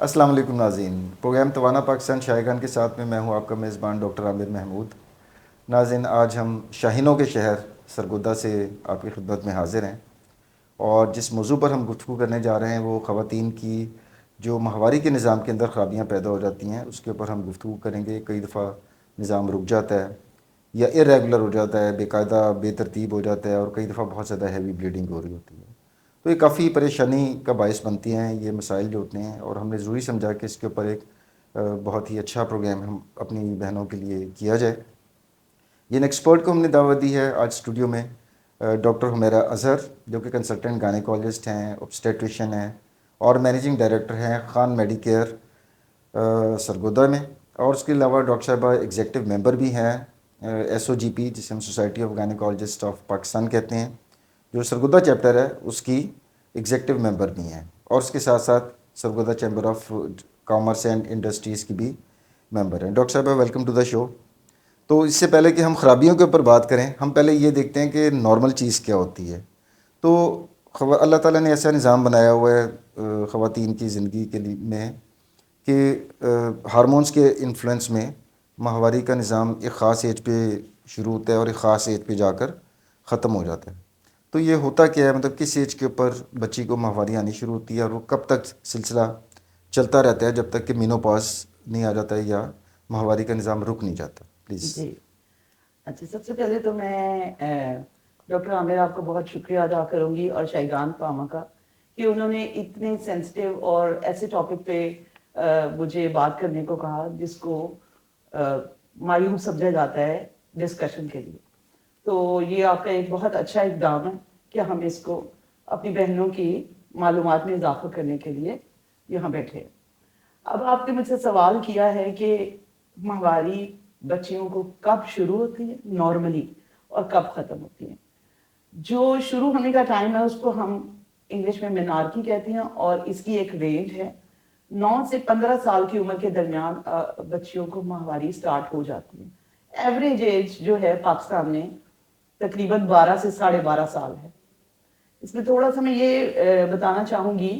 السلام علیکم ناظرین، پروگرام توانا پاکستان شائقان کے ساتھ میں ہوں آپ کا میزبان ڈاکٹر عامر محمود۔ ناظرین، آج ہم شاہینوں کے شہر سرگودہ سے آپ کی خدمت میں حاضر ہیں، اور جس موضوع پر ہم گفتگو کرنے جا رہے ہیں وہ خواتین کی جو ماہواری کے نظام کے اندر خرابیاں پیدا ہو جاتی ہیں اس کے اوپر ہم گفتگو کریں گے۔ کئی دفعہ نظام رک جاتا ہے یا ارریگولر ہو جاتا ہے، بے قاعدہ بے ترتیب ہو جاتا ہے، اور کئی دفعہ بہت زیادہ ہیوی بلیڈنگ ہو رہی ہوتی ہے، تو یہ کافی پریشانی کا باعث بنتی ہیں یہ مسائل جو ہوتے ہیں، اور ہم نے ضروری سمجھا کہ اس کے اوپر ایک بہت ہی اچھا پروگرام ہم اپنی بہنوں کے لیے کیا جائے۔ جن ایکسپرٹ کو ہم نے دعوت دی ہے آج اسٹوڈیو میں، ڈاکٹر حمیرہ اظہر جو کہ کنسلٹنٹ گائنیکالوجسٹ ہیں، obstetrician ہیں، اور مینیجنگ ڈائریکٹر ہیں خان میڈی کیئر سرگودہ میں، اور اس کے علاوہ ڈاکٹر صاحبہ ایگزیکٹو ممبر بھی ہیں SOGP، جسے ہم society of gynaecologist of Pakistan کہتے ہیں، جو سرگودہ چیپٹر ہے اس کی ایگزیکٹو ممبر بھی ہیں، اور اس کے ساتھ ساتھ Sargodha chamber of commerce and industries کی بھی ممبر ہیں۔ ڈاکٹر صاحبہ، ویلکم ٹو دا شو۔ تو اس سے پہلے کہ ہم خرابیوں کے اوپر بات کریں، ہم پہلے یہ دیکھتے ہیں کہ نارمل چیز کیا ہوتی ہے۔ تو اللہ تعالیٰ نے ایسا نظام بنایا ہوا ہے خواتین کی زندگی کے لیے میں کہ ہارمونز کے انفلوئنس میں ماہواری کا نظام ایک خاص ایج پہ شروع ہوتا ہے اور ایک خاص ایج پہ جا کر ختم ہو جاتا ہے۔ تو یہ ہوتا کیا ہے، مطلب کس ایج کے اوپر بچی کو ماہواری آنی شروع ہوتی ہے، اور وہ کب تک سلسلہ چلتا رہتا ہے جب تک کہ مینوپاز نہیں آ جاتا ہے یا ماہواری کا نظام رک نہیں جاتا؟ پلیز۔ جی اچھا، سب سے پہلے تو میں ڈاکٹر عامر آپ کا بہت شکریہ ادا کروں گی، اور شائقان پاما کا، کہ انہوں نے اتنے سینسٹیو اور ایسے ٹاپک پہ مجھے بات کرنے کو کہا جس کو معیوب سمجھا جاتا ہے ڈسکشن کے لیے۔ تو یہ آپ کا ایک بہت اچھا اقدام ہے کہ ہم اس کو اپنی بہنوں کی معلومات میں اضافہ کرنے کے لیے یہاں بیٹھے۔ اب آپ نے مجھ سے سوال کیا ہے کہ ماہواری بچیوں کو کب شروع ہوتی ہے نارملی اور کب ختم ہوتی ہے۔ جو شروع ہونے کا ٹائم ہے اس کو ہم انگلش میں مینارکی کہتے ہیں، اور اس کی ایک رینج ہے 9 سے 15 سال کی عمر کے درمیان بچیوں کو ماہواری سٹارٹ ہو جاتی ہے۔ ایوریج ایج جو ہے پاکستان میں تقریباً 12 سے 12.5 سال ہے۔ اس میں تھوڑا سا میں یہ بتانا چاہوں گی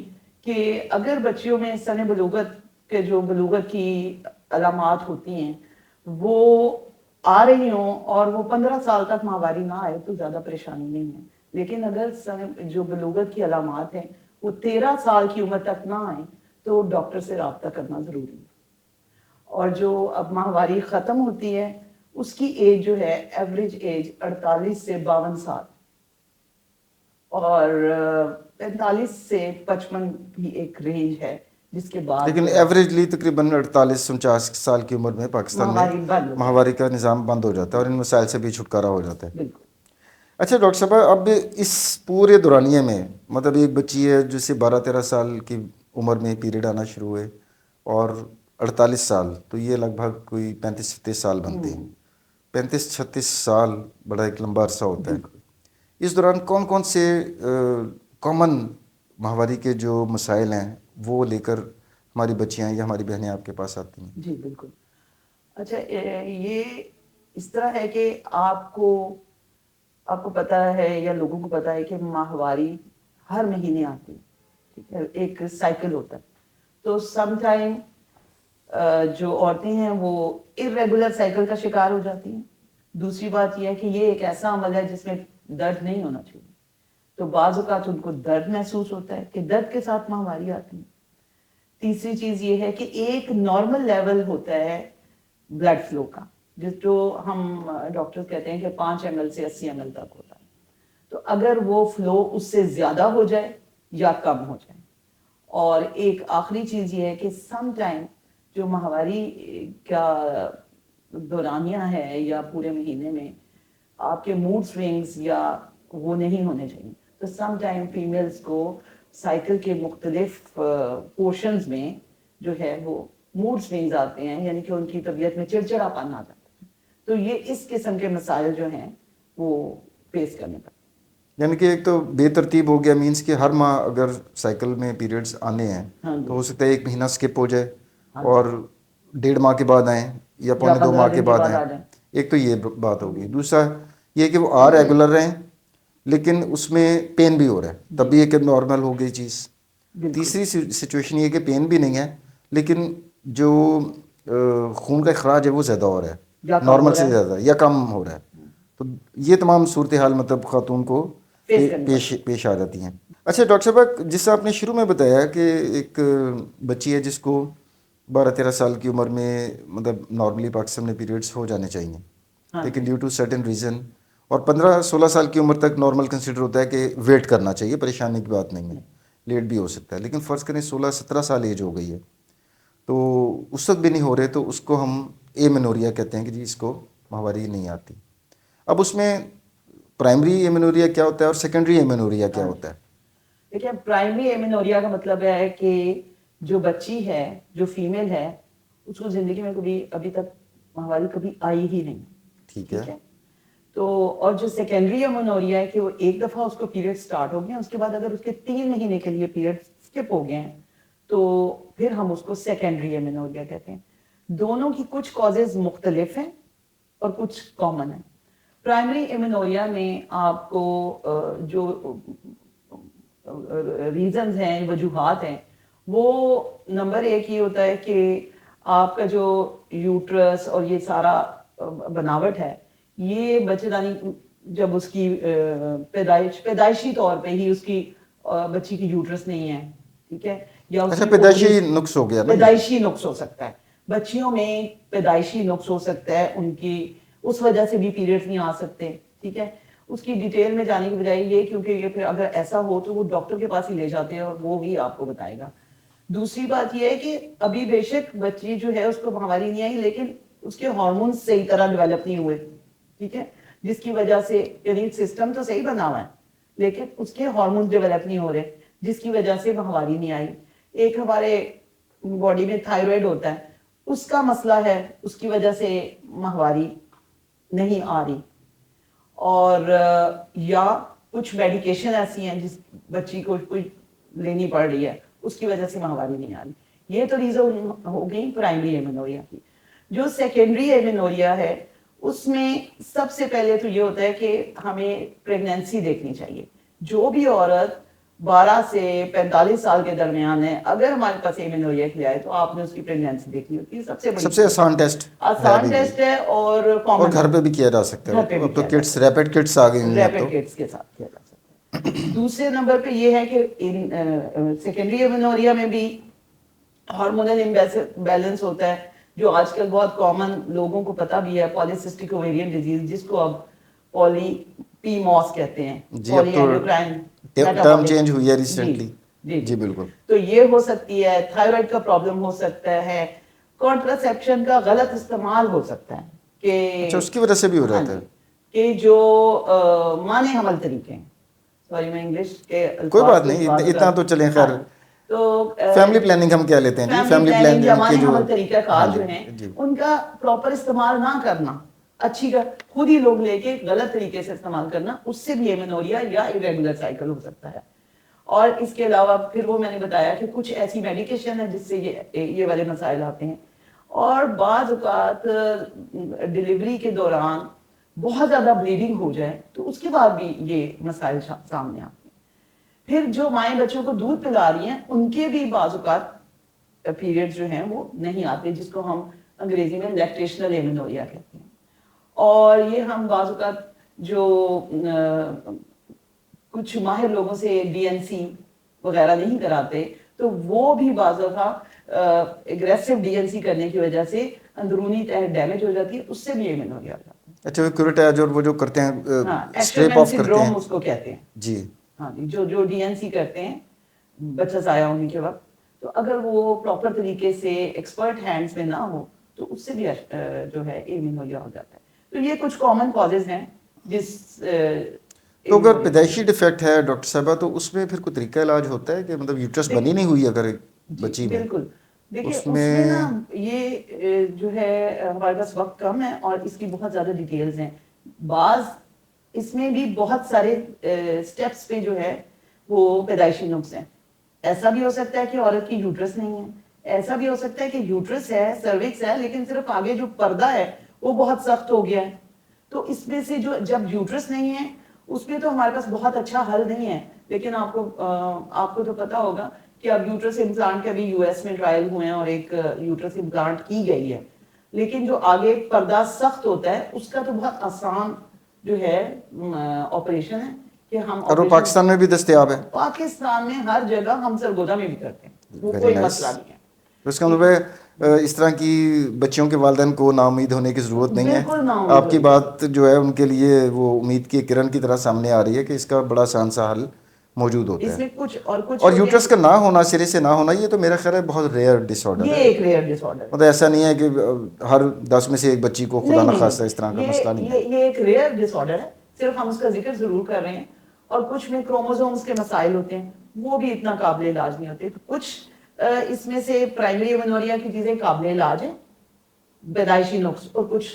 کہ اگر بچیوں میں سن بلوغت کے جو بلوغت کی علامات ہوتی ہیں وہ آ رہی ہوں اور وہ 15 سال تک ماہواری نہ آئے تو زیادہ پریشانی نہیں ہے، لیکن اگر جو بلوغت کی علامات ہیں وہ 13 سال کی عمر تک نہ آئیں تو ڈاکٹر سے رابطہ کرنا ضروری ہے۔ اور جو اب ماہواری ختم ہوتی ہے اس کی ایج جو ہے ایوریج ایج 48 سے 52 سال، اور 45 سے 55 بھی ایک رینج ہے جس کے بعد لیکن جو ہے ایوریجلی تقریباً 48-49 سال کی عمر میں پاکستان میں ماہواری بند ہو جاتی ماہواری کا نظام بند ہو جاتا ہے اور ان مسائل سے بھی چھٹکارا ہو جاتا ہے۔ ہے۔ بالکل اچھا ڈاکٹر صاحب، اب اس پورے دورانیے میں مطلب ایک بچی ہے جسے 12-13 سال کی عمر میں پیریڈ آنا شروع ہوئے، اور 48 سال، تو یہ لگ بھگ کوئی 35-36 سال بنتے ہیں۔ 35-36 سال بڑا ایک لمبا عرصہ ہوتا ہے۔ بالکل اس دوران کون کون سے کامن ماہواری کے جو مسائل ہیں وہ لے کر ہماری بچیاں یا ہماری بہنیں آپ کے پاس آتی ہیں؟ جی بالکل۔ اچھا، یہ اس طرح ہے کہ آپ کو پتا ہے یا لوگوں کو پتا ہے کہ ماہواری ہر مہینے آتی ہے، ٹھیک ہے، ایک سائیکل ہوتا ہے۔ تو سم ٹائم جو عورتیں ہیں وہ ارریگولر سائیکل کا شکار ہو جاتی ہیں۔ دوسری بات یہ ہے کہ یہ ایک ایسا عمل ہے جس میں درد نہیں ہونا چاہیے، تو بعض اوقات ان کو درد محسوس ہوتا ہے کہ درد کے ساتھ ماہواری آتی ہے۔ تیسری چیز یہ ہے کہ ایک نارمل لیول ہوتا ہے بلڈ فلو کا، جو ہم ڈاکٹر کہتے ہیں کہ 5 ml سے 80 ml تک ہوتا ہے۔ تو اگر وہ فلو اس سے زیادہ ہو جائے یا کم ہو جائے، اور ایک آخری چیز یہ ہے کہ سم ٹائم جو ماہواری کا دورانیہ ہے یا پورے مہینے میں آپ کے موڈ سوئنگز یا وہ نہیں ہونے چاہیے۔ تو سم ٹائم فیمیلز کو سائیکل کے مختلف پورشنز میں جو ہے وہ موڈ سوئنگز آتے ہیں، یعنی کہ ان کی طبیعت میں چڑچڑا پن آ جاتا ہے۔ تو یہ اس قسم کے مسائل جو ہیں وہ فیس کرنے پڑتے ہیں۔ یعنی کہ ایک تو بے ترتیب ہو گیا، مینس کہ ہر ماہ اگر سائیکل میں پیریڈز آنے ہیں ہاں جی، تو ہو سکتا ہے ایک مہینہ سکپ ہو جائے ہاں جی، اور 1.5 ماہ کے بعد آئیں یا یا 2.25 ماہ 15 کے دن بعد آ آئیں۔ جائیں۔ ایک تو یہ بات ہوگی۔ دوسرا یہ کہ وہ ریگولر رہیں لیکن اس میں پین بھی ہو رہا ہے، تب بھی ایک نارمل ہو گئی چیز۔ بالکل تیسری سچویشن یہ کہ پین بھی نہیں ہے لیکن جو خون کا اخراج ہے وہ زیادہ ہو رہا ہے, یا کم نارمل ہو رہا سے ہے. زیادہ یا کم ہو رہا ہے. تو یہ تمام صورتحال مطلب خاتون کو فیس کرنی پڑتی پیش آ جاتی ہیں. اچھا ڈاکٹر صاحب, جس سے آپ نے شروع میں بتایا کہ ایک بچی ہے جس کو 12-13 سال کی عمر میں مطلب نارملی پاکستان میں پیریڈس ہو جانے چاہیے, ہاں لیکن ڈیو ٹو سرٹن ریزن, اور 15-16 سال کی عمر تک نارمل کنسیڈر ہوتا ہے کہ ویٹ کرنا چاہیے, پریشانی کی بات نہیں ہے, لیٹ بھی ہو سکتا ہے. لیکن فرض کریں 16-17 سال ایج ہو گئی ہے تو اس وقت بھی نہیں ہو رہے, تو اس کو ہم ایمینوریا کہتے ہیں کہ جی اس کو ماہواری نہیں آتی. اب اس میں پرائمری ایمینوریا کیا ہوتا ہے اور سیکنڈری ایمینوریا کیا ہوتا ہے؟ دیکھیں, پرائمری ایمینوریا کا مطلب ہے کہ جو بچی ہے, جو فیمیل ہے, اس کو زندگی میں کبھی ابھی تک ماہواری کبھی آئی ہی نہیں. ٹھیک ہے. تو اور جو سیکنڈری ایمینوریا ہے کہ وہ ایک دفعہ اس کو پیریڈ سٹارٹ ہو گئے, اس کے بعد اگر اس کے 3 مہینے کے لیے پیریڈ سکپ ہو گئے ہیں تو پھر ہم اس کو سیکنڈری ایمینوریا کہتے ہیں. دونوں کی کچھ کازز مختلف ہیں اور کچھ کامن ہیں. پرائمری ایمینوریا میں آپ کو جو ریزنز ہیں, وجوہات ہیں, وہ نمبر 1 یہ ہوتا ہے کہ آپ کا جو یوٹرس اور یہ سارا بناوٹ ہے, یہ بچے دانی جب اس کی پیدائشی طور پہ ہی اس کی بچی کی یوٹرس نہیں ہے, ٹھیک ہے, یا اس اچھا, کی پیدائشی نقص ہو گیا نا, پیدائشی نقص ہو سکتا ہے. بچیوں میں پیدائشی نقص ہو سکتا ہے, ان کی اس وجہ سے بھی پیریڈ نہیں آ سکتے, ٹھیک ہے. اس کی ڈیٹیل میں جانے کی بجائے یہ, کیونکہ یہ پھر اگر ایسا ہو تو وہ ڈاکٹر کے پاس ہی لے جاتے ہیں اور وہ ہی آپ کو بتائے گا. دوسری بات یہ ہے کہ ابھی بے شک بچی جو ہے اس کو ماہواری نہیں آئی, لیکن اس کے ہارمونز صحیح طرح ڈیولپ نہیں ہوئے, ٹھیک ہے, جس کی وجہ سے یعنی سسٹم تو صحیح بنا ہوا ہے لیکن اس کے ہارمونز ڈیولپ نہیں ہو رہے, جس کی وجہ سے ماہواری نہیں آئی. ایک ہمارے باڈی میں تھائرائڈ ہوتا ہے, اس کا مسئلہ ہے, اس کی وجہ سے ماہواری نہیں آ رہی. اور یا کچھ میڈیکیشن ایسی ہیں جس بچی کو کوئی لینی پڑ رہی ہے, اس کی وجہ سے ماہواری نہیں آ رہی. یہ تو ریزن ہو گئی پرائمری ایمینوریا کی. جو سیکنڈری ایمینوریا ہے اس میں سب سے پہلے تو یہ ہوتا ہے کہ ہمیں پریگنینسی دیکھنی چاہیے. جو بھی عورت 12 سے 45 سال کے درمیان ہے, اگر ہمارے پاس ایمینوریا کی آئے تو آپ نے اس کی پریگنینسی دیکھنی ہوتی ہے. سب سے آسان ٹیسٹ آسان ٹیسٹ ہے اور اور گھر پہ بھی کیا جا سکتا ہے. اب تو کٹس, ریپڈ کٹس آ گئی ہیں, ریپڈ کٹس کے ساتھ کیا جا سکتا ہے. دوسرے نمبر پہ یہ ہے کہ سیکنڈری ایمینوریا میں بھی ہارمونل امبیلنس ہوتا ہے, جو آج کل بہت کامن لوگوں کو پتہ بھی ہے, پالیسسٹک اوویرین ڈیزیز, جس کو اب پولی پی موس کہتے ہیں, جی. اب پولی تو اینڈوکرائن ٹرم چینج ہوئی ہے جی ریسنٹلی. جی جی بالکل. تو یہ ہو سکتی ہے. تھائرائڈ کا پرابلم ہو سکتا ہے. کنٹراسیپشن کا غلط استعمال ہو سکتا ہے کہ اچھا, اس کی وجہ سے بھی ہو ہاں جاتا جی, ہے. کہ جو مانے حمل طریقے ہیں, سوری میں انگلش کے کوئی الفاظ بات کو نہیں, بعض اتنا اوقات, تو چلیں ہاں, خیر. تو فیملی پلاننگ ہم کیا لیتے ہیں جی, فیملی پلاننگ یا مانے کے جو حمل طریقہ ہاں کار جی جو ہیں جی ان کا پراپر استعمال نہ کرنا, اچھی خود ہی لوگ لے کے غلط طریقے سے استعمال کرنا, اس سے بھی ایمینوریا یا irregular سائیکل ہو سکتا ہے. اور اس کے علاوہ پھر وہ میں نے بتایا کہ کچھ ایسی میڈیکیشن ہے جس سے یہ والے مسائل آتے ہیں. اور بعض اوقات ڈلیوری کے دوران بہت زیادہ بلیڈنگ ہو جائے تو اس کے بعد بھی یہ مسائل سامنے آتے ہیں. پھر جو مائیں بچوں کو دودھ پلا رہی ہیں ان کے بھی بعض اوقات پیریڈ جو ہیں وہ نہیں آتے, جس کو ہم انگریزی میں لیکٹیشنل ایمینوریا کہتے ہیں. اور یہ ہم بعض اوقات جو کچھ ماہر لوگوں سے DNC وغیرہ نہیں کراتے تو وہ بھی بعض دفعہ اگریسو DNC کرنے کی وجہ سے اندرونی تہہ ڈیمیج ہو جاتی ہے, اس سے بھی ایمینوریا آتا ہے. اچھا, کیوریٹاج اور وہ جو کرتے ہیں ہاں, اسٹریپ ایکٹرمین آف کرتے ہیں سنڈروم اس کو کہتے ہیں. جی. ہاں جی, جو DNC کرتے ہیں بچہ ضائع ہونے کے وقت, تو اگر وہ پراپر طریقے سے ایکسپرٹ ہینڈز میں نہ ہو تو اس سے بھی جو ہے ایمینوریا ہو جاتا ہے. تو یہ کچھ کامن کازز ہیں جس تو اگر پیدائشی ڈیفیکٹ ہے ڈاکٹر صاحبہ تو اس میں پھر کوئی طریقہ علاج ہوتا ہے کہ مطلب یوٹرس بنی نہیں ہوئی اگر جی بچی میں, بالکل. دیکھیے اس میں نا یہ جو ہے ہمارے پاس وقت کم ہے اور اس کی بہت زیادہ ڈیٹیلز ہیں. بعض اس میں بھی بہت سارے سٹیپس پہ جو ہے وہ پیدائشی نقص ہیں. ایسا بھی ہو سکتا ہے کہ عورت کی یوٹرس نہیں ہے, ایسا بھی ہو سکتا ہے کہ یوٹرس ہے, سروکس ہے, لیکن صرف آگے جو پردہ ہے وہ بہت سخت ہو گیا ہے. تو اس میں سے جو جب یوٹرس نہیں ہے اس میں تو ہمارے پاس بہت اچھا حل نہیں ہے, لیکن آپ کو تو پتا ہوگا کہ اب یوٹرس امپلانٹ کے ابھی یو ایس میں ٹرائل ہوئے ہیں اور ایک یوٹرس امپلانٹ کی گئی ہے، لیکن جو آگے پردہ سخت ہوتا ہے اس کا تو بہت آسان جو ہے آپریشن ہے کہ ہم اور وہ پاکستان میں بھی دستیاب ہے؟ پاکستان میں ہر جگہ، ہم سرگودا میں بھی کرتے ہیں، وہ ویری کوئی نائس. مسئلہ نہیں ہے. اس کا مطلب ہے اس طرح کی بچیوں کے والدین کو نا امید ہونے کی ضرورت نہیں ہے. بالکل نا امید آپ کی بات جو ہے ان کے لیے وہ امید کی کرن کی طرح سامنے آ رہی ہے کہ اس کا بڑا آسان سا حل موجود ہوتا اس ہے. میں کچھ اور یوٹرس کا نہ ہونا، سرے سے نہ ہونا، یہ تو میرا خیال ہے بہت ریئر ڈس آرڈر یہ ہے. ایک ریئر ڈس آرڈر ہے. مطلب ایسا نہیں ہے کہ ہر 10 میں سے ایک بچی کو خدا نہیں نخواستہ نہیں اس طرح کا نہیں، مسئلہ نہیں ہے. یہ ایک ریئر ڈس آرڈر ہے، صرف ہم اس کا ذکر ضرور کر رہے ہیں. اور کچھ میں کروموزومز کے مسائل ہوتے ہیں، وہ بھی اتنا قابل علاج نہیں ہوتے. کچھ اس میں سے پرائمری امینوریا کی چیزیں قابل علاج ہیں، پیدائشی نقص، اور کچھ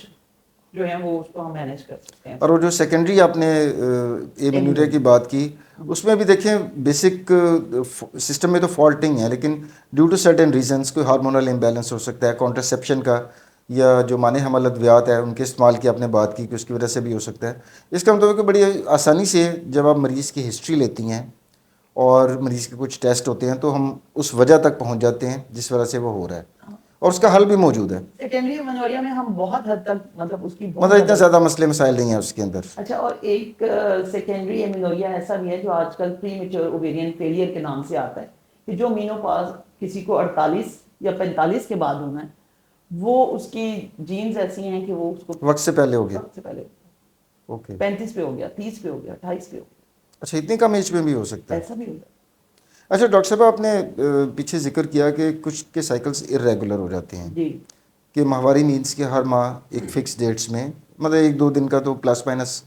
جو ہیں وہ اس کو ہم مینیج کر سکتے ہیں. اور وہ جو سیکنڈری آپ نے ایمینوریا کی بات کی، اس میں بھی دیکھیں بیسک سسٹم میں تو فالٹنگ ہے، لیکن ڈیو ٹو سرٹن ریزنس کوئی ہارمونل امبیلنس ہو سکتا ہے، کانٹرسیپشن کا یا جو مانع حمل ادویات ہے ان کے استعمال کی آپ نے بات کی کہ اس کی وجہ سے بھی ہو سکتا ہے. اس کا مطلب ہے کہ بڑی آسانی سے جب آپ مریض کی ہسٹری لیتی ہیں اور مریض کے کچھ ٹیسٹ ہوتے ہیں تو ہم اس وجہ تک پہنچ جاتے ہیں جس وجہ سے وہ ہو رہا ہے، اور اس کا حل بھی موجود ہے. سیکنڈری امینوریا میں ہم بہت حد تک مطلب اس کی مطلب اتنا زیادہ مسئلے مسائل نہیں ہیں اس کے اندر. اچھا. اور ایک سیکنڈری امینوریا ایسا بھی ہے جو آج کل پری میچور اوویرین فیلئر کے نام سے آتا ہے، کہ جو مینوپاز کسی کو 48 یا 45 کے بعد ہونا ہے، وہ اس کی جینز ایسی ہیں کہ وہ اس کو وقت سے پہلے ہو گیا. وقت سے پہلے اوکے. 35 پہ ہو گیا، 30 پہ ہو گیا، 28 پہ ہو گیا. اچھا، اتنی کم ایج میں بھی ہو سکتا ہے؟ ایسا بھی ہوتا ہے. اچھا ڈاکٹر صاحب، آپ نے پیچھے ذکر کیا کہ کچھ کے سائیکلز ارریگولر ہو جاتے ہیں، جی کہ ماہواری نیڈس کے ہر ماہ ایک فکس ڈیٹس میں، مطلب 1-2 دن کا تو پلس مائنس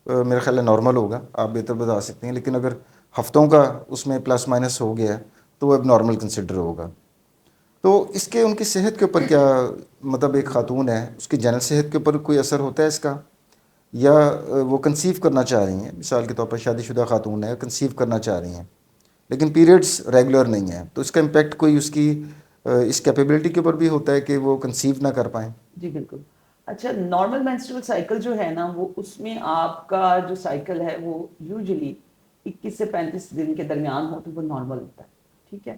میرا خیال ہے نارمل ہوگا، آپ بہتر بتا سکتے ہیں، لیکن اگر ہفتوں کا اس میں پلس مائنس ہو گیا تو وہ اب نارمل کنسیڈر ہوگا. تو اس کے ان کی صحت کے اوپر کیا، مطلب ایک خاتون ہے اس کی جنرل صحت کے اوپر کوئی اثر ہوتا ہے اس کا، یا وہ کنسیو کرنا چاہ رہی ہیں، مثال کے طور پر شادی شدہ خاتون ہے، کنسیو کرنا چاہ رہی ہیں لیکن پیریڈز ریگولر نہیں ہیں، تو اس کا امپیکٹ کوئی اس کی اس کیپیبلٹی کے اوپر بھی ہوتا ہے کہ وہ کنسیو نہ کر پائیں؟ جی بالکل. اچھا، نارمل مینسٹرول سائیکل جو ہے نا، وہ اس میں آپ کا جو سائیکل ہے وہ یوزلی 21 سے 35 دن کے درمیان ہو تو وہ نارمل ہوتا ہے، ٹھیک ہے.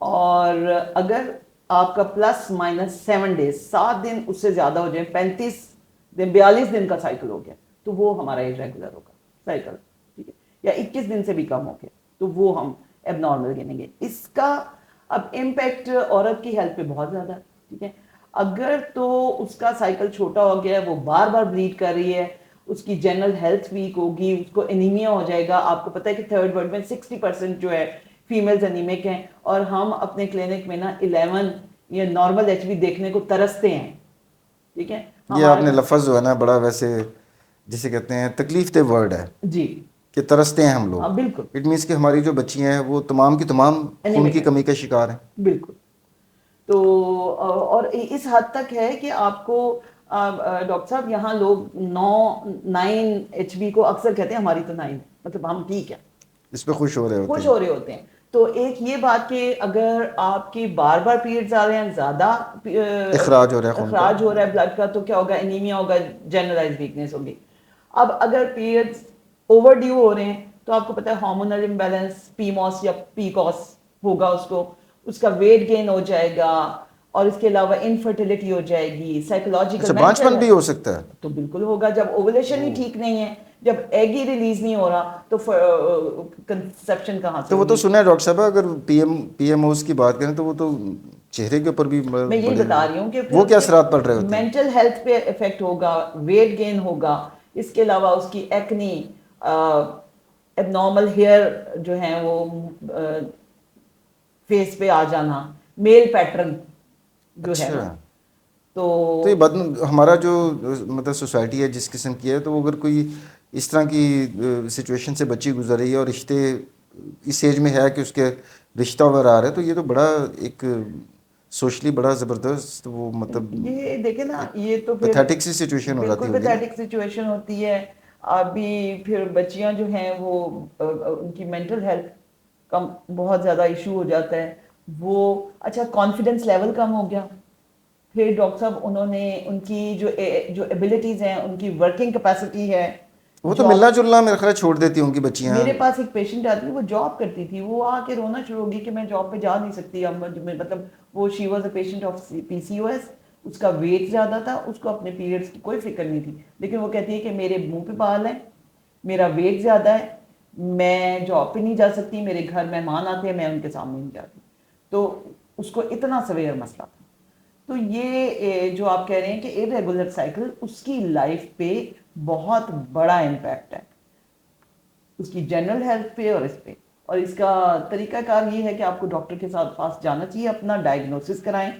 اور اگر آپ کا پلس مائنس 7 ڈیز، 7 دن اس سے زیادہ ہو جائیں، 35 دن 42 دن کا سائیکل ہو گیا تو وہ ہمارا ریگولر ہوگا سائیکل، ٹھیک ہے. یا 21 دن سے بھی کم ہو گیا تو وہ ہم اب نارمل گنیں گے. اس کا اب امپیکٹ عورت کی ہیلتھ پہ بہت زیادہ ہے، ٹھیک ہے. اگر تو اس کا سائیکل چھوٹا ہو گیا ہے، وہ بار بار بلیڈ کر رہی ہے، اس کی جنرل ہیلتھ ویک ہوگی، اس کو انیمیا ہو جائے گا. آپ کو پتہ ہے کہ تھرڈ ورلڈ میں 60% جو ہے فیمیلز انیمک ہیں، اور ہم اپنے کلینک میں نا 11 یہ نارمل ایچ بی دیکھنے کو ترستے ہیں، ٹھیک ہے. یہ آپ نے لفظ جو ہے نا بڑا ویسے جسے کہتے ہیں تکلیف دہ ورڈ ہے جی کہ ترستے ہیں ہم لوگ. ہاں بالکل. اٹ مینس کہ ہماری جو بچیاں ہیں وہ تمام کی تمام خون کی کمی کا شکار ہیں. بالکل. تو اور اس حد تک ہے کہ آپ کو ڈاکٹر صاحب یہاں لوگ 9 ایچ بی کو اکثر کہتے ہیں ہماری تو 9، مطلب ہم ٹھیک ہے، اس پہ خوش ہو رہے ہوتے خوش ہیں. ہو رہے ہوتے ہیں. تو ایک یہ بات کہ اگر آپ کی بار بار پیریڈز آ رہے ہیں، زیادہ اخراج ہو رہا ہے خون کا، اخراج ہو رہا ہے بلڈ کا، تو کیا ہوگا؟ انیمیا ہوگا، جنرلائز ویکنیس ہوگی. اب اگر پیریڈز اوور ڈیو ہو رہے ہیں تو آپ کو پتہ ہے ہارمونل امبیلنس، پی موس یا پی کوس ہوگا، اس کا ویٹ گین ہو جائے گا، اور اس کے علاوہ انفرٹیلٹی ہو جائے گی، سائیکولوجیکل. اچھا بانجھپن بھی ہو سکتا ہے؟ تو بالکل ہوگا. جب اوولیشن ہی ٹھیک نہیں ہے، جب ایگ ہی ریلیز نہیں ہو رہا تو کنسیپشن کہاں سے تو وہ تو ہوگی؟ سنا ہے ڈاکٹر صاحب، اگر پی ایم اوز کی بات کریں تو وہ تو چہرے کے اوپر بھی میں یہی بتا رہی ہوں کہ وہ کیا اثرات پڑ رہے ہوتے ہیں؟ مینٹل ہیلتھ پہ افیکٹ ہوگا، ویٹ گین ہوگا. اس کے علاوہ اس کی ایکنی، اب نارمل ہیئر جو ہیں وہ فیس پہ آ جانا، میل پیٹرن جو ہے نا. تو یہ ہمارا جو مطلب سوسائٹی ہے جس قسم کی ہے، تو اگر کوئی اس طرح کی سچویشن سے بچی گزر رہی ہے اور رشتے اس ایج میں ہے کہ اس کے رشتہ وغیرہ آ رہا ہے، تو یہ تو بڑا ایک سوشلی بڑا زبردست وہ مطلب یہ دیکھیں نا، یہ تو پیتھیٹک سی سچویشن ہو جاتی بالکل ہوگی. پیتھیٹک سچویشن ہوتی ہے. ابھی پھر بچیاں جو ہیں وہ ان کی مینٹل ہیلتھ کا بہت زیادہ ایشو ہو جاتا ہے. وہ اچھا کانفیڈنس لیول کم ہو گیا. پھر ڈاکٹر صاحب انہوں نے ان کی جو ایبلٹیز ہیں، ان کی ورکنگ کیپیسٹی ہے، وہ تو ملنا جلنا میرا خیال چھوڑ دیتی ہوں گی بچیاں. میرے پاس ایک پیشنٹ آتی ہے وہ جاب کرتی تھی, وہ آ کے رونا شروع ہوگی کہ میں جاب پہ جا نہیں سکتی اب, مطلب وہ she was a patient of PCOS, اس کا ویٹ زیادہ تھا, اس کو اپنے پیریڈس کی کوئی فکر نہیں تھی, لیکن وہ کہتی ہے کہ میرے منہ پہ بال ہے, میرا ویٹ زیادہ ہے, میں جاب پہ نہیں جا سکتی, میرے گھر مہمان آتے ہیں میں ان کے سامنے نہیں جاتی. تو اس کو اتنا سویئر مسئلہ تھا. تو یہ جو آپ کہہ رہے ہیں کہ irregular سائیکل اس کی لائف پہ بہت بڑا امپیکٹ ہے, اس کی جنرل ہیلتھ پہ اور اس پہ. اور اس کا طریقہ کار یہ ہے کہ آپ کو ڈاکٹر کے ساتھ پاس جانا چاہیے, اپنا ڈائگنوسس کرائیں,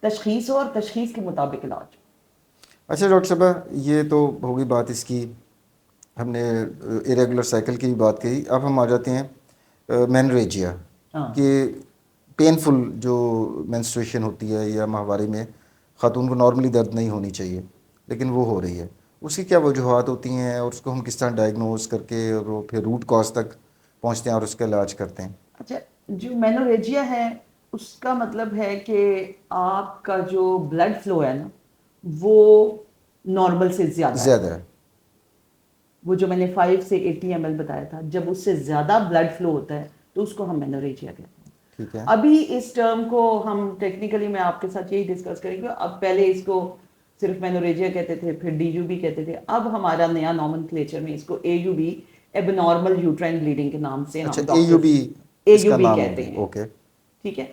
تشخیص ہو اور تشخیص کے مطابق علاج. اچھا ڈاکٹر صاحبہ, یہ تو ہوگی بات اس کی, ہم نے ارریگولر سائیکل کی بھی بات کی. اب ہم آ جاتے ہیں مینوریجیا کہ پینفل جو مینسٹریشن ہوتی ہے یا ماہواری میں خاتون کو نارملی درد نہیں ہونی چاہیے لیکن وہ ہو رہی ہے, اس کی کیا وجوہات ہوتی ہیں اور اس کو ہم کس طرح ڈائگنوز کر کے اور وہ پھر روٹ کاز تک پہنچتے ہیں اور اس کا علاج کرتے ہیں؟ اچھا, جو مینوریجیا ہے اس کا مطلب ہے کہ آپ کا جو بلڈ فلو ہے نا وہ نارمل سے زیادہ ہے. وہ جو میں نے 5 سے 80 ml بتایا تھا, جب اس سے زیادہ بلڈ فلو ہوتا ہے تو اس کو ہم مینوریجیا کہتے ہیں. ٹھیک ہے. ابھی اس ٹرم کو ہم ٹیکنیکلی میں آپ کے ساتھ یہی ڈسکس کریں گے. اب پہلے اس کو صرف مینوریجیا کہتے تھے, پھر DUB کہتے تھے, اب ہمارا نیا نومنکلیچر میں اس کو AUB ایب نارمل یوٹرائن بلیڈنگ کے نام سے اچھا, ہم AUB اس کا AUB نام کہتے ہوگی. ہیں. اوکے, ٹھیک ہے.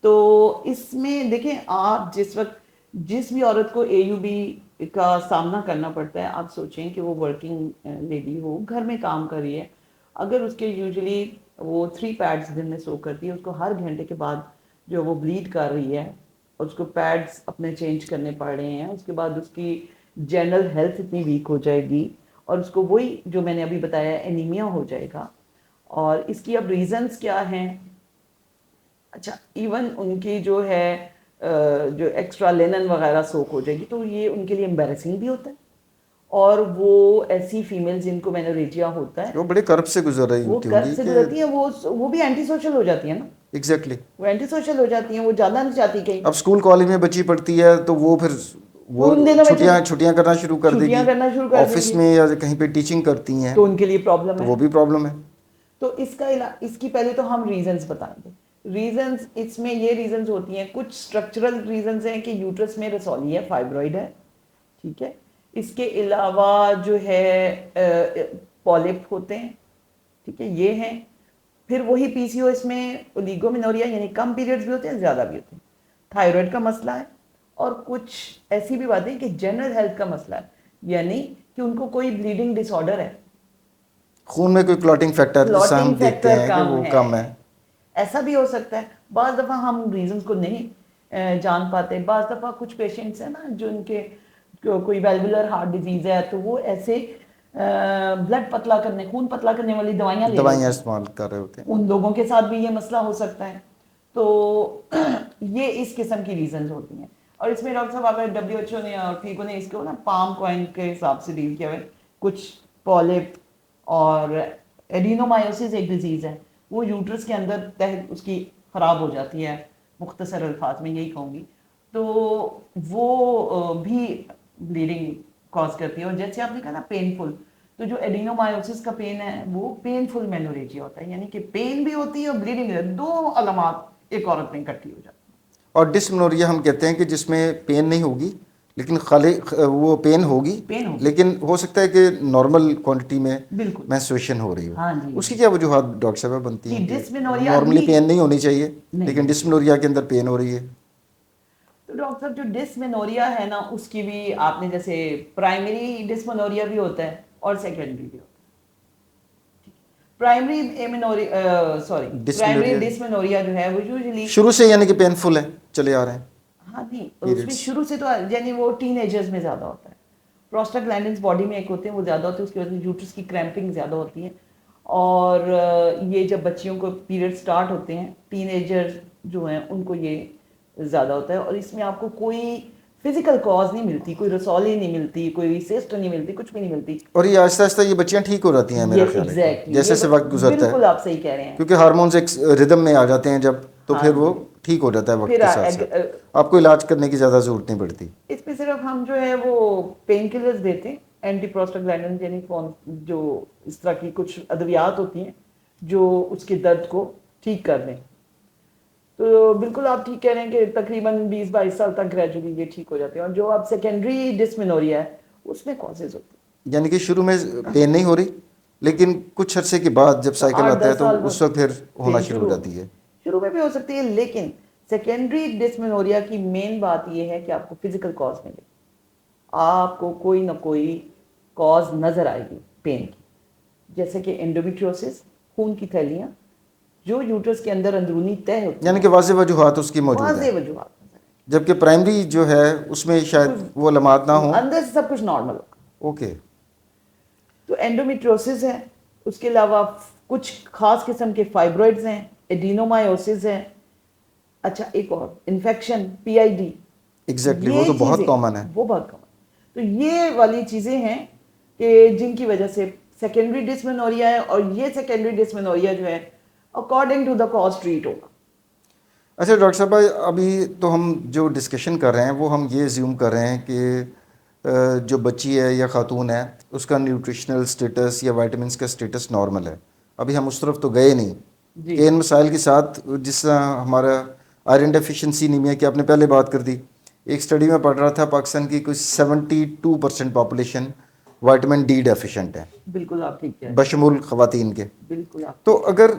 تو اس میں دیکھیں, آپ جس وقت جس بھی عورت کو AUB کا سامنا کرنا پڑتا ہے, آپ سوچیں کہ وہ ورکنگ لیڈی ہو, گھر میں کام کر رہی ہے, اگر اس کے یوزلی وہ 3 پیڈز دن میں سو کرتی ہے, اس کو ہر گھنٹے کے بعد جو وہ بلیڈ کر رہی ہے اور اس کو پیڈز اپنے چینج کرنے پڑ رہے ہیں, اس کے بعد اس کی جنرل ہیلتھ اتنی ویک ہو جائے گی اور اس کو وہی جو میں نے ابھی بتایا انیمیا ہو جائے گا. اور اس کی اب ریزنز کیا ہیں؟ اچھا, ایون ان کی جو ہے جو ایکسٹرا لینن وغیرہ سوک ہو جائے گی تو یہ ان کے لیے امبیرسنگ بھی ہوتا ہے. اور وہ ایسی فیمیل جن کو مینوریجیا ہوتا ہے وہ بڑے کرب سے گزر رہی وہ ہوتی ہوں کرب گی سے کہ گزرتی ہیں, وہ بھی اینٹی سوشل ہو جاتی ہیں نا. ایگزیکٹلی, وہ اینٹی سوشل ہو جاتی ہیں, وہ جانا نہیں چاہتی کہیں. اب اسکول کالج میں بچی پڑھتی ہے تو وہ پھر وہ ان دنوں میں چھٹیاں کرنا شروع کر دے چھٹیاں گی, کرنا شروع کر دیں آفس گی میں یا کہیں پہ ٹیچنگ کرتی ہیں تو ان کے لیے پرابلم تو ہے. وہ بھی پرابلم ہے. تو اس کی پہلے تو ہم ریزنز بتائیں گے. ریزنز اس میں یہ ریزنز ہوتی ہیں, کچھ اسٹرکچرل ریزنز ہیں کہ یوٹرس میں رسولی ہے, فائبرائڈ ہے. ٹھیک ہے. اس کے علاوہ جو ہے پالپ ہوتے ہیں. ٹھیک ہے, یہ ہیں. پھر وہی PCOS میں اولیگومینوریا یعنی کم پیریڈز بھی ہوتے ہیں, زیادہ بھی ہوتے ہیں. تھائرائڈ کا مسئلہ ہے, اور کچھ ایسی بھی باتیں کہ جنرل ہیلتھ کا مسئلہ ہے, یعنی کہ ان کو کوئی بلیڈنگ ڈس آرڈر ہے, خون میں کوئی کلاٹنگ فیکٹر جس سے ہم کلاٹنگ دیکھتے فیکٹر ہیں کہ وہ کم ہے. ایسا بھی ہو سکتا ہے. بعض دفعہ ہم ریزنز کو نہیں جان پاتے. بعض دفعہ کچھ پیشنٹس ہیں نا جو ان کے کوئی ویلولر ہارٹ ڈیزیز ہے تو وہ ایسے بلڈ پتلا کرنے, خون پتلا کرنے والی دوائیاں لے رہے ہوتے ہیں, استعمال کر رہے ہوتے ہیں. ان لوگوں کے ساتھ بھی یہ مسئلہ ہو سکتا ہے. تو یہ اس قسم کی ریزنز ہوتی ہیں. اور اس میں ڈاکٹر صاحب آپ WHO نے اور فیکو نے اس کو نا پام کوائن کے حساب سے ڈیل کیا ہے. کچھ پالپ اور ایڈینومائیوسس ایک ڈیزیز ہے, وہ یوٹرس کے اندر تحت اس کی خراب ہو جاتی ہے, مختصر الفاظ میں یہی کہوں گی. تو وہ بھی بلیڈنگ کاز کرتی ہے. اور جیسے آپ نے کہا نا پینفل, تو جو ایڈینومائیوسس کا پین ہے وہ پینفل مینوریجیا ہوتا ہے, یعنی کہ پین بھی ہوتی ہے اور بلیڈنگ بھی, دو علامات ایک عورت میں اکٹھی ہو جاتی ہیں. اور ڈسمنوریا ہم کہتے ہیں کہ جس میں پین نہیں ہوگی لیکن خالی وہ پین ہوگی لیکن ہو سکتا ہے کہ نارمل کوانٹٹی میں بالکل مینسٹریشن ہو رہی ہو. ہاں جی, اس کی کیا وجوہات ڈاکٹر صاحب بنتی جی ہیں کہ ڈسمنوریا نارملی پین نہیں ہونی چاہیے لیکن نہیں. ڈسمنوریا کے اندر پین ہو رہی ہے؟ تو ڈاکٹر صاحب جو ڈسمنوریا ہے نا اس کی بھی آپ نے جیسے پرائمری ڈسمنوریا بھی ہوتا ہے اور سیکنڈری بھی ہوتا ہے. پرائمری ڈسمنوریا جو ہے وہ یوزلی شروع سے یعنی کہ پینفل ہے چلے آ رہے ہیں. ہاں نہیں, اس میں شروع سے تو یعنی وہ ٹین ایجرز میں زیادہ ہوتا ہے. پروسٹاگلینڈنز باڈی میں ایک ہوتے ہیں, وہ زیادہ ہوتے ہیں, اس کی وجہ سے یوٹرس کی کریمپنگ زیادہ ہوتی ہے. اور یہ جب بچیوں کو پیریڈ سٹارٹ ہوتے ہیں, ٹین ایجر جو ہیں ان کو یہ زیادہ ہوتا ہے. اور اس میں آپ کو کوئی فزیکل کاز نہیں ملتی, کوئی رسولی نہیں ملتی, کوئی سسٹ نہیں ملتی, کچھ بھی نہیں ملتی. اور یہ آہستہ آہستہ یہ بچیاں ٹھیک ہو جاتی ہیں میرا خیال ہے جیسے جیسے وقت گزرتا ہے, بالکل آپ صحیح کہہ رہے ہیں, کیونکہ ہارمونز ایک ردم میں آ جاتے ہیں جب, تو پھر وہ ٹھیک ہو جاتا ہے وقت کے ساتھ ساتھ. آپ کو علاج کرنے کی زیادہ ضرورت نہیں پڑتی. اس پہ صرف ہم جو ہے وہ پین کلرز دیتے ہیں, اینٹی پروسٹاگلینڈنجینک جو اس طرح کی کچھ ادویات ہوتی ہیں جو اس کے درد کو ٹھیک کر دیں. تو بالکل آپ ٹھیک کہہ رہے ہیں کہ تقریباً 20-22 سال تک گریجولی یہ ٹھیک ہو جاتے ہیں. اور جو اب سیکنڈری ڈسمینوریا ہے اس میں کازز ہوتے ہیں. یعنی کہ شروع میں پین نہیں ہو رہی لیکن کچھ عرصے کے بعد جب سائیکل آتا ہے تو اس وقت پھر ہونا شروع ہو جاتی ہے. شروع میں بھی ہو سکتی ہے لیکن سیکنڈری ڈسمینوریا کی مین بات یہ ہے کہ آپ کو فزیکل کاز ملے. آپ کو کوئی نہ کوئی کاز نظر آئے گی پین کی, جیسے کہ انڈومیٹریوسس, خون کی تھیلیاں جو یوٹرس کے اندر اندرونی تہ ہوتی ہیں, یعنی کہ واضح وجوہات اس کی موجود ہیں. واضح وجوہات, جبکہ پرائمری جو ہے اس میں شاید وہ علامات نہ ہوں, اندر سے سب کچھ نارمل ہوگا. اوکے. تو انڈومیٹریوسس ہے, اس کے علاوہ کچھ خاص قسم کے فائبرائڈز ہیں, ایڈینومائیوسس ہیں. اچھا ایک اور انفیکشن PID, ایگزیکٹلی وہ تو بہت کامن ہے. وہ بہت کامن. تو یہ والی چیزیں ہیں کہ جن کی وجہ سے سیکنڈری ڈسمینوریا ہے, اور یہ سیکنڈری ڈسمینوریا جو ہے according to the cause treat ہوگا. اچھا ڈاکٹر صاحب, ابھی تو ہم جو ڈسکشن کر رہے ہیں وہ ہم یہ زیوم کر رہے ہیں کہ جو بچی ہے یا خاتون ہے اس کا نیوٹریشنل سٹیٹس یا وائٹامنس کا سٹیٹس نارمل ہے. ابھی ہم اس طرف تو گئے نہیں کہ ان مسائل کے ساتھ جس طرح ہمارا آئرن ڈیفیشنسی انیمیا کی آپ نے پہلے بات کر دی. ایک اسٹڈی میں پڑھ رہا تھا پاکستان کی کچھ 72% پاپولیشن وائٹامن ڈی ڈیفیشینٹ ہے. بالکل آپ ٹھیک ہے, بشمول خواتین کے. بالکل. تو اگر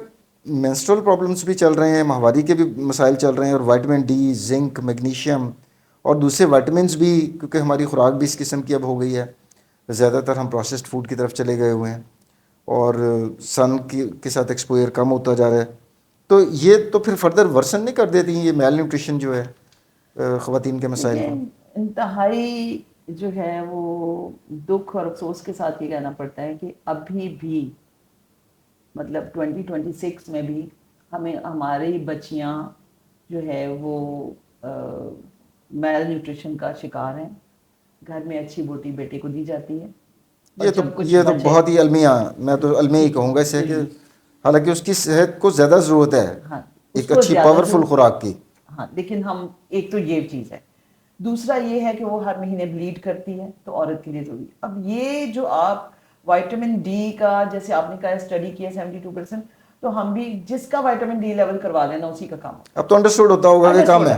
مینسٹرول پرابلمس بھی چل رہے ہیں, ماہواری کے بھی مسائل چل رہے ہیں, اور وائٹامن ڈی, زنک, میگنیشیم اور دوسرے وائٹامنس بھی, کیونکہ ہماری خوراک بھی اس قسم کی اب ہو گئی ہے, زیادہ تر ہم پروسیسڈ فوڈ کی طرف چلے گئے ہوئے ہیں, اور سن کے ساتھ ایکسپوئر کم ہوتا جا رہا ہے, تو یہ تو پھر فردر ورسن نہیں کر دیتی یہ میل نیوٹریشن جو ہے خواتین کے مسائل کو؟ انتہائی جو ہے وہ دکھ اور افسوس کے ساتھ یہ کہنا پڑتا ہے کہ ابھی بھی مطلب 2026 میں بھی ہماری بچیاں جو ہے وہ میل نیوٹریشن کا شکار ہیں. گھر میں اچھی بوٹی بیٹے کو دی جاتی ہے. یہ تو بہت ہی المیہ, میں تو المیہ ہی کہوں گا اسے, کہ حالانکہ اس کی صحت کو زیادہ ضرورت ہے ایک اچھی پاورفل خوراک کی. ہاں لیکن ہم ایک تو یہ چیز ہے, دوسرا یہ ہے کہ وہ ہر مہینے بلیڈ کرتی ہے تو عورت کے لیے ضروری. اب یہ جو آپ وائٹامن ڈی کا جیسے آپ نے کہا اسٹڈی کیا 72%, تو ہم بھی جس کا وائٹامن ڈی لیول کروا لینا اسی کا کام ہے. اب تو انڈرسٹوڈ ہوتا ہوگا کہ کام ہے.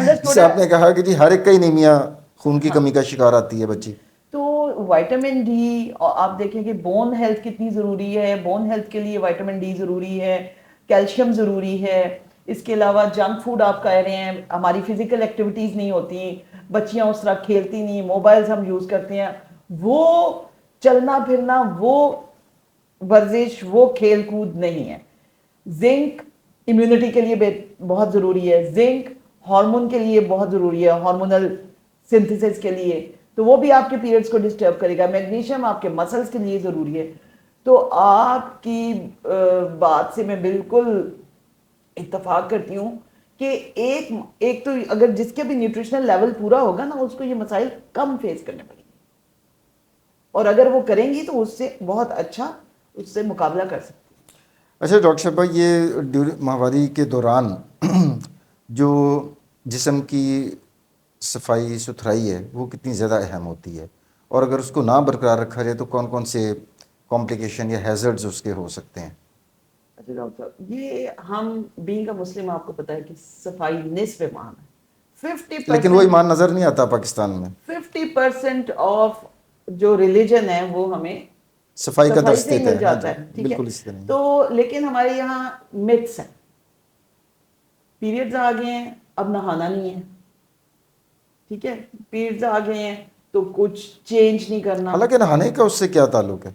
جیسے آپ نے کہا کہ جی ہر ایک کا ہی انیمیا, خون کی کمی کا شکار آتی ہے بچی. تو وائٹامن ڈی آپ دیکھیں کہ بون ہیلتھ کتنی ضروری ہے, بون ہیلتھ کے لیے وائٹامن ڈی ضروری ہے, کیلشیم ضروری ہے. اس کے علاوہ جنک فوڈ آپ کہہ رہے ہیں, ہماری فزیکل ایکٹیویٹیز نہیں ہوتی, بچیاں اس طرح کھیلتی نہیں, موبائلز ہم یوز کرتے ہیں, وہ چلنا پھرنا, وہ ورزش, وہ کھیل کود نہیں ہے. زنک امیونٹی کے لیے بہت ضروری ہے, زنک ہارمون کے لیے بہت ضروری ہے, ہارمونل سنتھسس کے لیے, تو وہ بھی آپ کے پیریڈز کو ڈسٹرب کرے گا. میگنیشیم آپ کے مسلز کے لیے ضروری ہے. تو آپ کی بات سے میں بالکل اتفاق کرتی ہوں کہ ایک تو اگر جس کے بھی نیوٹریشنل لیول پورا ہوگا نا, اس کو یہ مسائل کم فیس کرنے پڑیں گے, اور اگر وہ کریں گی تو اس سے بہت اچھا اس سے مقابلہ کر سکتے ہیں. اچھا ڈاکٹر صاحب, یہ ماہواری کے دوران جو جسم کی صفائی ستھرائی ہے وہ کتنی زیادہ اہم ہوتی ہے, اور اگر اس کو نہ برقرار رکھا جائے تو کون کون سے کمپلیکیشن یا ہیزرڈز اس کے ہو سکتے ہیں؟ اچھا ڈاکٹر صاحب, یہ ہم بینگ اے مسلم آپ کو پتا ہے کہ صفائی نصف ایمان ہے. 50% لیکن وہ ایمان نظر نہیں آتا پاکستان میں. 50% آف جو ریلیجن ہے وہ ہمیں صفائی کا درس سے دیتا مل جاتا ہے, ٹھیک ہے. بالکل اسی طرح. تو لیکن ہمارے یہاں متس ہیں, پیریڈز آ گئے ہیں اب نہانا نہیں ہے, ٹھیک ہے, پیریڈز آ گئے ہیں تو کچھ چینج نہیں کرنا. حالانکہ نہانے کا اس سے کیا تعلق ہے؟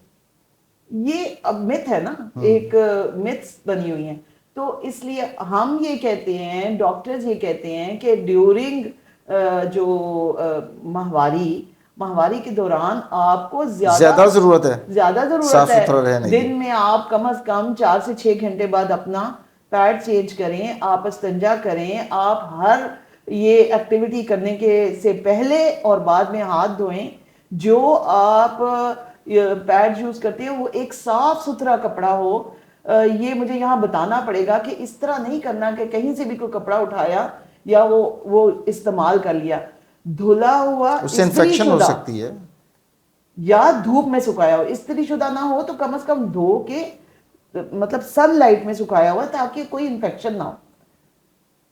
یہ اب مت ہے نا, ایک متس بنی ہوئی ہیں. تو اس لیے ہم یہ کہتے ہیں, ڈاکٹرز یہ کہتے ہیں کہ ڈیورنگ جو ماہواری کے دوران آپ کو زیادہ ضرورت ہے. دن میں آپ کم از کم 4 سے 6 گھنٹے بعد اپنا پیڈ چینج کریں, آپ استنجا کریں, آپ ہر یہ ایکٹیویٹی کرنے کے سے پہلے اور بعد میں ہاتھ دھوئیں. جو آپ پیڈ یوز کرتے ہیں وہ ایک صاف ستھرا کپڑا ہو. یہ مجھے یہاں بتانا پڑے گا کہ اس طرح نہیں کرنا کہ کہیں سے بھی کوئی کپڑا اٹھایا یا وہ استعمال کر لیا. دھلا ہوا اس سے انفیکشن ہو سکتی ہے. یا دھوپ میں سکھایا ہو، استری شدہ نہ ہو تو کم از کم دھو کے مطلب سن لائٹ میں سکھایا ہوا تاکہ کوئی انفیکشن نہ ہو.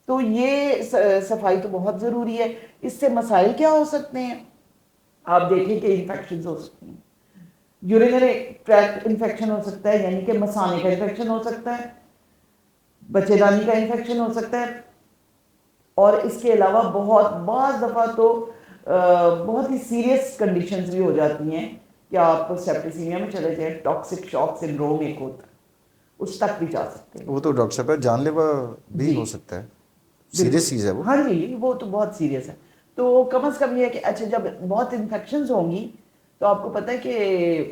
تو یہ صفائی تو بہت ضروری ہے. اس سے مسائل کیا ہو سکتے ہیں؟ آپ دیکھیں کہ انفیکشن ہو سکتی ہیں، یورینری ٹریکٹ انفیکشن ہو سکتا ہے، یعنی کہ مثانے کا انفیکشن ہو سکتا ہے، بچے دانی کا انفیکشن ہو سکتا ہے، اور اس کے علاوہ بعض دفعہ تو بہت ہی سیریس کنڈیشنز بھی ہو جاتی ہیں کہ آپ سیپٹیسیمیا میں چلے جائیں، ٹاکسک شاک سنڈروم ایک ہوتا ہے، اس تک بھی جا سکتے ہیں. وہ تو ڈاکٹر صاحب جان لیوا بھی جی ہو سکتا ہے، بالکل، سیریس چیز ہے وہ. ہاں جی وہ تو بہت سیریس ہے. تو کم از کم یہ ہے کہ اچھا جب بہت انفیکشنز ہوں گی تو آپ کو پتہ ہے کہ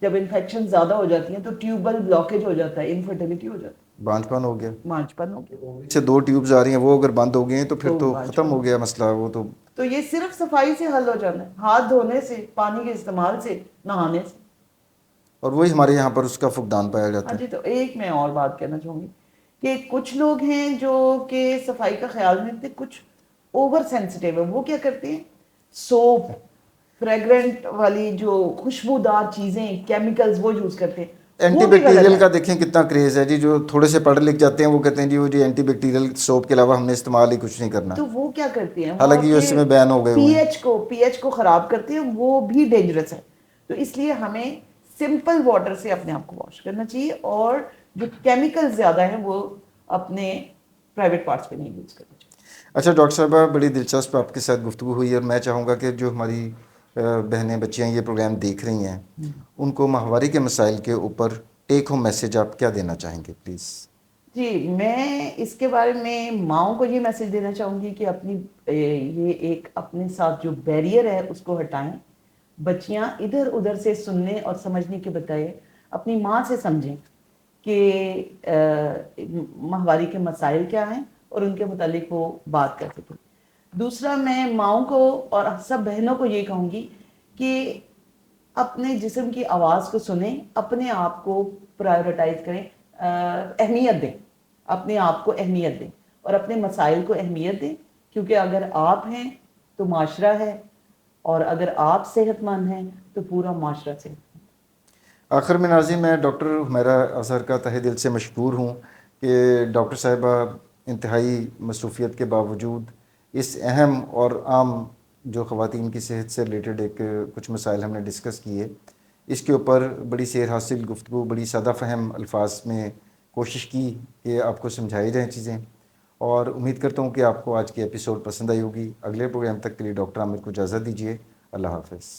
جب انفیکشن زیادہ ہو جاتی ہیں تو ٹیوبل بلاکیج ہو جاتا ہے، انفرٹیلٹی ہو جاتی ہے، بانجپن ہو گیا، مانچپن ہو گیا. سے 2 ٹیوبز آ رہی ہیں وہ اگر بند ہو گئی ہیں تو پھر تو ختم بانجپن ہو گیا مسئلہ. وہ تو یہ صرف صفائی سے حل ہو جانا ہے، ہاتھ دھونے سے، پانی کے استعمال سے، نہانے سے. اور وہی ہمارے یہاں پر اس کا فقدان پایا ہاں جاتا ہے. جی. تو ایک میں اور بات کہنا چاہوں گی کہ کچھ لوگ ہیں جو کہ صفائی کا خیال نہیں رکھتے، کچھ اوور سینسٹیو ہے. وہ کیا کرتے ہیں؟ سوپ، فریگرنٹ والی جو خوشبودار چیزیں، کیمیکلز وہ یوز کرتے ہیں. اینٹی وہ بھی غلط بیکٹیریل ہے. کا دیکھیں کتنا کریز ہے جی. جو تھوڑے سے پڑھ لکھ جاتے ہیں وہ کہتے ہیں جی وہ جی اینٹی بیکٹیریل سوپ کے علاوہ ہم نے استعمال ہی کچھ نہیں کرنا، تو وہ کیا کرتے ہیں؟ وہ حالانکہ آپ یہ کے اس میں بین ہو گئے پی ہوئے ہیں. ایچ کو خراب کرتے ہیں، وہ بھی ڈینجرس ہے. تو اس لیے ہمیں سمپل واٹر سے اپنے آپ کو واش کرنا چاہیے، اور جو کیمیکل زیادہ ہیں وہ اپنے پرائیویٹ پارٹس پہ نہیں یوز کرنا چاہیے. اچھا ڈاکٹر صاحبہ، بڑی دلچسپ آپ کے ساتھ گفتگو ہوئی، اور میں چاہوں گا کہ جو ہماری بہنیں بچیاں یہ پروگرام دیکھ رہی ہیں ان کو ماہواری کے مسائل کے اوپر ٹیک ہوم میسیج آپ کیا دینا چاہیں گے پلیز؟ جی میں اس کے بارے میں ماؤں کو یہ میسج دینا چاہوں گی کہ اپنی یہ ایک اپنے ساتھ جو بیریئر ہے اس کو ہٹائیں. بچیاں ادھر ادھر سے سننے اور سمجھنے کے بجائے اپنی ماں سے سمجھیں کہ ماہواری کے مسائل کیا ہیں اور ان کے متعلق وہ بات کر سکیں. دوسرا میں ماؤں کو اور سب بہنوں کو یہ کہوں گی کہ اپنے جسم کی آواز کو سنیں، اپنے آپ کو پرائیورٹائز کریں، اہمیت دیں، اپنے آپ کو اہمیت دیں اور اپنے مسائل کو اہمیت دیں. کیونکہ اگر آپ ہیں تو معاشرہ ہے، اور اگر آپ صحت مند ہیں تو پورا معاشرہ صحت مند. آخر میں ناظرین، میں ڈاکٹر حمیرہ اظہر کا تہہ دل سے مشکور ہوں کہ ڈاکٹر صاحبہ انتہائی مصروفیت کے باوجود اس اہم اور عام جو خواتین کی صحت سے ریلیٹڈ کچھ مسائل ہم نے ڈسکس کیے، اس کے اوپر بڑی سیر حاصل گفتگو، بڑی سادہ فہم الفاظ میں کوشش کی کہ آپ کو سمجھائی جائیں چیزیں، اور امید کرتا ہوں کہ آپ کو آج کی ایپیسوڈ پسند آئی ہوگی. اگلے پروگرام تک کے لیے ڈاکٹر عامر کو اجازت دیجیے. اللہ حافظ.